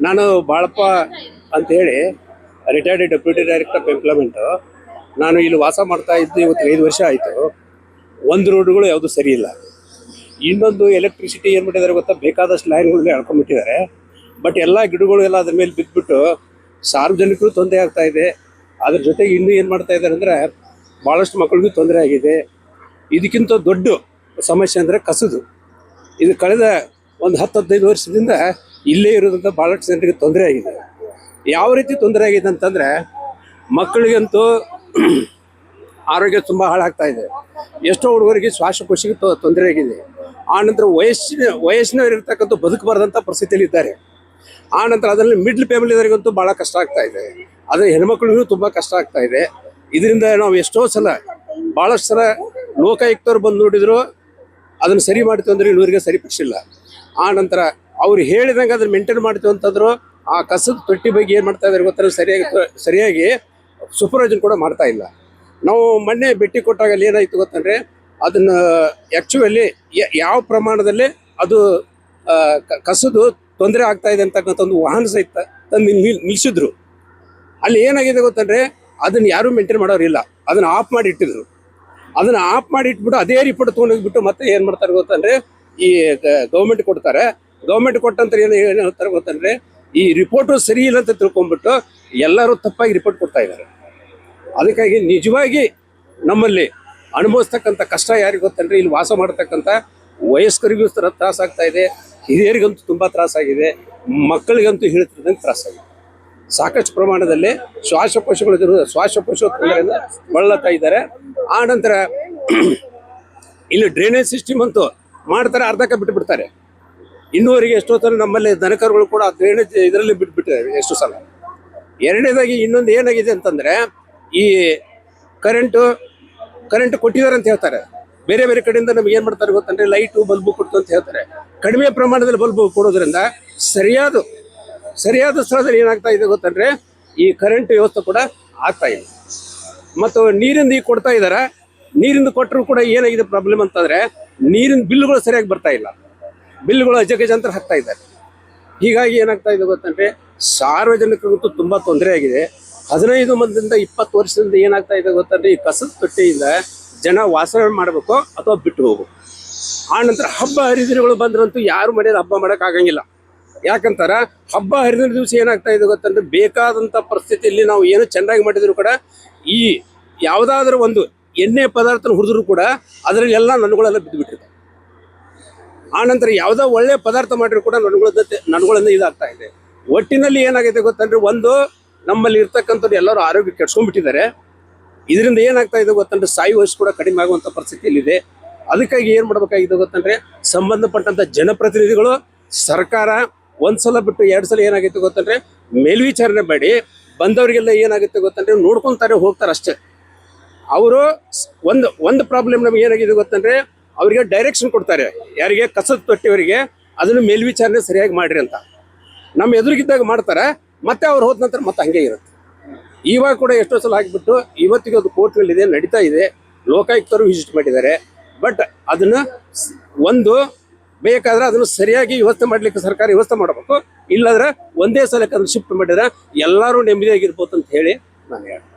ನಾನು ಬಾಳಪ್ಪ ಅಂತ ಹೇಳಿ retired deputy director of employment. ನಾನು ಇಲ್ಲಿ ವಾಸ ಮಾಡ್ತಾ ಇದ್ದು ಇವತ್ತು 5 ವರ್ಷ ಆಯಿತು. ಒಂದು ರೋಡ್ಗಳು ಯಾವುದು ಸರಿ ಇಲ್ಲ. ಇನ್ನೊಂದು ಎಲೆಕ್ಟ್ರಿಸಿಟಿ ಏನು ಮಾಡಿದ್ದಾರೆ ಗೊತ್ತಾ, ಬೇಕಾದಷ್ಟು ಲೈನ್ಗಳನ್ನ ಎಳ್ಕೊಂಡ್ಬಿಟ್ಟಿದ್ದಾರೆ. ಬಟ್ ಎಲ್ಲ ಗಿಡಗಳೆಲ್ಲ ಅದ್ರ ಮೇಲೆ ಬಿದ್ದುಬಿಟ್ಟು ಸಾರ್ವಜನಿಕರು ತೊಂದರೆ ಆಗ್ತಾ ಇದೆ. ಅದ್ರ ಜೊತೆಗೆ ಇನ್ನೂ ಏನು ಮಾಡ್ತಾ ಇದ್ದಾರೆ ಅಂದರೆ ಭಾಳಷ್ಟು ಮಕ್ಕಳಿಗೂ ತೊಂದರೆ ಆಗಿದೆ. ಇದಕ್ಕಿಂತ ದೊಡ್ಡ ಸಮಸ್ಯೆ ಅಂದರೆ ಕಸದು. ಇದು ಕಳೆದ ಒಂದು 10-15 ವರ್ಷದಿಂದ ಇಲ್ಲೇ ಇರೋದ್ರಿಂದ ಭಾಳಷ್ಟು ಜನರಿಗೆ ತೊಂದರೆ ಆಗಿದೆ. ಯಾವ ರೀತಿ ತೊಂದರೆ ಆಗಿದೆ ಅಂತಂದರೆ, ಮಕ್ಕಳಿಗಂತೂ ಆರೋಗ್ಯ ತುಂಬ ಹಾಳಾಗ್ತಾ ಇದೆ. ಎಷ್ಟೋ ಹುಡುಗರಿಗೆ ಶ್ವಾಸಕೋಶಕ್ಕೆ ತೊಂದರೆ ಆಗಿದೆ. ಆನಂತರ ವಯಸ್ಸಿನವರಿರ್ತಕ್ಕಂಥ ಬದುಕಬಾರ್ದಂಥ ಪರಿಸ್ಥಿತಿಯಲ್ಲಿ ಇದ್ದಾರೆ. ಆನಂತರ ಅದರಲ್ಲಿ ಮಿಡ್ಲ್ ಫ್ಯಾಮಿಲಿದವರಿಗಂತೂ ಭಾಳ ಕಷ್ಟ ಆಗ್ತಾ ಇದೆ. ಆದರೆ ಹೆಣ್ಮಕ್ಳಿಗೂ ತುಂಬ ಕಷ್ಟ ಆಗ್ತಾ ಇದೆ. ಇದರಿಂದ ನಾವು ಎಷ್ಟೋ ಸಲ ಭಾಳಷ್ಟು ಸಲ ಲೋಕಾಯುಕ್ತವ್ರು ಬಂದು ನೋಡಿದ್ರು, ಅದನ್ನು ಸರಿ ಮಾಡ್ತೀವಿ ಅಂದರೆ ಇನ್ನೂರಿಗೆ ಸರಿಪಡಿಸಿಲ್ಲ. ಆನಂತರ ಅವ್ರು ಹೇಳಿದಂಗೆ ಅದನ್ನು ಮೇಂಟೈನ್ ಮಾಡ್ತೀವಿ ಅಂತಂದ್ರು. ಆ ಕಸದ ತೊಟ್ಟಿ ಬಗ್ಗೆ ಏನು ಮಾಡ್ತಾ ಇದ್ದಾರೆ ಗೊತ್ತಾರೆ, ಸರಿಯಾಗಿ ಸೂಪರ್ವೈಸನ್ ಕೂಡ ಮಾಡ್ತಾ ಇಲ್ಲ. ನಾವು ಮೊನ್ನೆ ಭೇಟಿ ಕೊಟ್ಟಾಗ ಅಲ್ಲಿ ಏನಾಯಿತು ಗೊತ್ತಂದರೆ, ಅದನ್ನು ಆ್ಯಕ್ಚುಲಿ ಯಾವ ಪ್ರಮಾಣದಲ್ಲಿ ಅದು ಕಸದು ತೊಂದರೆ ಆಗ್ತಾ ಇದೆ ಅಂತಕ್ಕಂಥ ಒಂದು ವಾಹನ ಸಹಿತ ತಂದು ನಿಲ್ಲಿಸಿದ್ರು. ಅಲ್ಲಿ ಏನಾಗಿದೆ ಗೊತ್ತಂದರೆ, ಅದನ್ನು ಯಾರೂ ಮೇಂಟೈನ್ ಮಾಡೋರಿಲ್ಲ. ಅದನ್ನು ಆಫ್ ಮಾಡಿ ಇಟ್ಟಿದ್ರು. ಅದನ್ನು ಆಫ್ ಮಾಡಿ ಇಟ್ಬಿಟ್ಟು ಅದೇ ರಿಪೋರ್ಟ್ ತೊಗೊಂಡೋಗ್ಬಿಟ್ಟು ಮತ್ತೆ ಏನು ಮಾಡ್ತಾರೆ ಗೊತ್ತಂದರೆ, ಈ ಗೌರ್ಮೆಂಟ್ ಕೊಡ್ತಾರೆ. ಗೌರ್ಮೆಂಟ್ ಕೊಟ್ಟಂತ ಏನು ಹೇಳ್ತಾರೆ ಗೊತ್ತಂದರೆ, ಈ ರಿಪೋರ್ಟು ಸರಿ ಇಲ್ಲ ಅಂತ ತಿಳ್ಕೊಂಡ್ಬಿಟ್ಟು ಎಲ್ಲರೂ ತಪ್ಪಾಗಿ ರಿಪೋರ್ಟ್ ಕೊಡ್ತಾ ಇದ್ದಾರೆ. ಅದಕ್ಕಾಗಿ ನಿಜವಾಗಿ ನಮ್ಮಲ್ಲಿ ಅನುಭವಿಸ್ತಕ್ಕಂಥ ಕಷ್ಟ ಯಾರಿಗೆ ಗೊತ್ತಂದರೆ, ಇಲ್ಲಿ ವಾಸ ಮಾಡತಕ್ಕಂಥ ವಯಸ್ಕರಿಗೂ ತ್ರಾಸಾಗ್ತಾ ಇದೆ, ಹಿರಿಯರಿಗಂತೂ ತುಂಬ ತ್ರಾಸಾಗಿದೆ, ಮಕ್ಕಳಿಗಂತೂ ಹೇಳ್ತಿದ್ದಂಗೆ ತ್ರಾಸಾಗಿದೆ. ಸಾಕಷ್ಟು ಪ್ರಮಾಣದಲ್ಲಿ ಶ್ವಾಸಕೋಶ ತೊಂದರೆಯಿಂದ ಬಳಲ್ತಾ ಇದ್ದಾರೆ. ಆ ನಂತರ ಇಲ್ಲಿ ಡ್ರೈನೇಜ್ ಸಿಸ್ಟಮ್ ಅಂತೂ ಮಾಡ್ತಾರೆ, ಅರ್ಧಕ್ಕೆ ಬಿಟ್ಟುಬಿಡ್ತಾರೆ. ಇನ್ನೂವರೆಗೆ ಎಷ್ಟೋ ಥರ ನಮ್ಮಲ್ಲಿ ದನಕರುಗಳು ಕೂಡ ಡ್ರೈನೇಜ್ ಇದರಲ್ಲಿ ಬಿಟ್ಬಿಟ್ಟಿದ್ದಾರೆ ಎಷ್ಟು ಸಲ. ಎರಡನೇದಾಗಿ ಇನ್ನೊಂದು ಏನಾಗಿದೆ ಅಂತಂದರೆ, ಈ ಕರೆಂಟ್ ಕೊಟ್ಟಿದ್ದಾರೆ ಅಂತ ಹೇಳ್ತಾರೆ. ಬೇರೆ ಬೇರೆ ಕಡೆಯಿಂದ ನಮ್ಗೆ ಏನು ಮಾಡ್ತಾರೆ ಗೊತ್ತಂದರೆ, ಲೈಟು ಬಲ್ಬು ಕೊಡ್ತು ಅಂತ ಹೇಳ್ತಾರೆ. ಕಡಿಮೆ ಪ್ರಮಾಣದಲ್ಲಿ ಬಲ್ಬು ಕೊಡೋದ್ರಿಂದ ಸರಿಯಾದ ಸ್ಥಳದಲ್ಲಿ ಏನಾಗ್ತಾ ಇದೆ ಗೊತ್ತಂದರೆ, ಈ ಕರೆಂಟ್ ವ್ಯವಸ್ಥೆ ಕೂಡ ಆಗ್ತಾ ಇಲ್ಲ. ಮತ್ತು ನೀರಿಂದ ಈಗ ಕೊಡ್ತಾ ಇದ್ದಾರೆ. ನೀರಿಂದ ಕೊಟ್ಟರು ಕೂಡ ಏನಾಗಿದೆ ಪ್ರಾಬ್ಲಮ್ ಅಂತಂದರೆ, ನೀರಿನ ಬಿಲ್ಗಳು ಸರಿಯಾಗಿ ಬರ್ತಾ ಇಲ್ಲ. ಬಿಲ್ಗಳು ಅಜಗಜಾಂತರ ಹಾಕ್ತಾ ಇದ್ದಾರೆ. ಹೀಗಾಗಿ ಏನಾಗ್ತಾ ಇದೆ ಗೊತ್ತಂದರೆ, ಸಾರ್ವಜನಿಕರಿಗಂತೂ ತುಂಬ ತೊಂದರೆ ಆಗಿದೆ. 15 ಮಂದಿಯಿಂದ 20 ವರ್ಷದಿಂದ ಏನಾಗ್ತಾ ಇದೆ ಗೊತ್ತಂದರೆ, ಈ ಕಸದ ತೊಟ್ಟಿಯಿಂದ ಜನ ವಾಸನೆ ಮಾಡಬೇಕು ಅಥವಾ ಬಿಟ್ಟು ಹೋಗಬೇಕು. ಆನಂತರ ಹಬ್ಬ ಹರಿದಿನಗಳು ಬಂದ್ರಂತೂ ಯಾರು ಮನೆಯಲ್ಲಿ ಹಬ್ಬ ಮಾಡೋಕ್ಕಾಗಂಗಿಲ್ಲ. ಯಾಕಂತಾರ, ಹಬ್ಬ ಹರಿದಿನ ದಿವಸ ಏನಾಗ್ತಾ ಇದೆ ಗೊತ್ತಂದರೆ, ಬೇಕಾದಂಥ ಪರಿಸ್ಥಿತಿಯಲ್ಲಿ ನಾವು ಏನು ಚೆನ್ನಾಗಿ ಮಾಡಿದ್ರು ಕೂಡ ಈ ಯಾವುದಾದ್ರೂ ಒಂದು ಎಣ್ಣೆ ಪದಾರ್ಥ ಹುರಿದ್ರು ಕೂಡ ಅದರಲ್ಲಿ ಎಲ್ಲ ನನ್ಗಳೆಲ್ಲ ಬಿದ್ದುಬಿಟ್ಟಿದೆ. ಆನಂತರ ಯಾವುದೋ ಒಳ್ಳೆಯ ಪದಾರ್ಥ ಮಾಡಿದ್ರು ಕೂಡ ನನ್ಗಳಿಂದ ಇದಾಗ್ತಾ ಇದೆ. ಒಟ್ಟಿನಲ್ಲಿ ಏನಾಗಿದೆ ಗೊತ್ತಂದರೆ, ಒಂದು ನಮ್ಮಲ್ಲಿ ಇರ್ತಕ್ಕಂಥವ್ರು ಎಲ್ಲರೂ ಆರೋಗ್ಯ ಕೆಡ್ಸ್ಕೊಂಡ್ಬಿಟ್ಟಿದ್ದಾರೆ. ಇದರಿಂದ ಏನಾಗ್ತಾ ಇದೆ ಗೊತ್ತಂದರೆ, ಸಾಯು ವಯಸ್ಸು ಕೂಡ ಕಡಿಮೆ ಆಗುವಂಥ ಪರಿಸ್ಥಿತಿಯಲ್ಲಿದೆ. ಅದಕ್ಕಾಗಿ ಏನು ಮಾಡಬೇಕಾಗಿದೆ ಗೊತ್ತಂದರೆ, ಸಂಬಂಧಪಟ್ಟಂಥ ಜನಪ್ರತಿನಿಧಿಗಳು, ಸರ್ಕಾರ ಒಂದು ಸಲ ಬಿಟ್ಟು 2 ಸಲ ಏನಾಗುತ್ತೆ ಗೊತ್ತಂದರೆ ಮೇಲ್ವಿಚಾರಣೆ ಮಾಡಿ ಬಂದವರಿಗೆಲ್ಲ ಏನಾಗುತ್ತೆ ಗೊತ್ತಂದರೆ ನೋಡ್ಕೊತಾರೆ, ಹೋಗ್ತಾರೆ ಅಷ್ಟೇ. ಅವರು ಒಂದು ಪ್ರಾಬ್ಲಮ್ ನಮ್ಗೆ ಏನಾಗಿದೆ ಗೊತ್ತಂದರೆ, ಅವರಿಗೆ ಡೈರೆಕ್ಷನ್ ಕೊಡ್ತಾರೆ, ಯಾರಿಗೆ ಕಸದ ತೊಟ್ಟಿಯವರಿಗೆ, ಅದನ್ನು ಮೇಲ್ವಿಚಾರಣೆ ಸರಿಯಾಗಿ ಮಾಡಿರಿ ಅಂತ. ನಮ್ಮ ಎದುರಿಗಿದ್ದಾಗ ಮಾಡ್ತಾರೆ, ಮತ್ತೆ ಅವ್ರು ಹೋದ ನಂತರ ಮತ್ತೆ ಹಂಗೆ ಇರುತ್ತೆ. ಇವಾಗ ಕೂಡ ಎಷ್ಟೋ ಸಲ ಹಾಕಿಬಿಟ್ಟು ಇವತ್ತಿಗೆ ಅದು ಕೋರ್ಟ್ನಲ್ಲಿದೆ, ನಡೀತಾ ಇದೆ. ಲೋಕಾಯುಕ್ತರು ವಿಸಿಟ್ ಮಾಡಿದ್ದಾರೆ. ಬಟ್ ಅದನ್ನು ಬೇಕಾದ್ರೆ ಅದನ್ನು ಸರಿಯಾಗಿ ವ್ಯವಸ್ಥೆ ಮಾಡಲಿಕ್ಕೆ ಸರ್ಕಾರ ವ್ಯವಸ್ಥೆ ಮಾಡಬೇಕು. ಇಲ್ಲಾಂದ್ರೆ ಒಂದೇ ಸಲಕ್ಕೆ ಅದನ್ನು ಶಿಫ್ಟ್ ಮಾಡಿದ್ರೆ ಎಲ್ಲರೂ ನೆಮ್ಮದಿಯಾಗಿರ್ಬೋದು ಅಂತ ಹೇಳಿ ನಾನು ಹೇಳ್ತೀನಿ.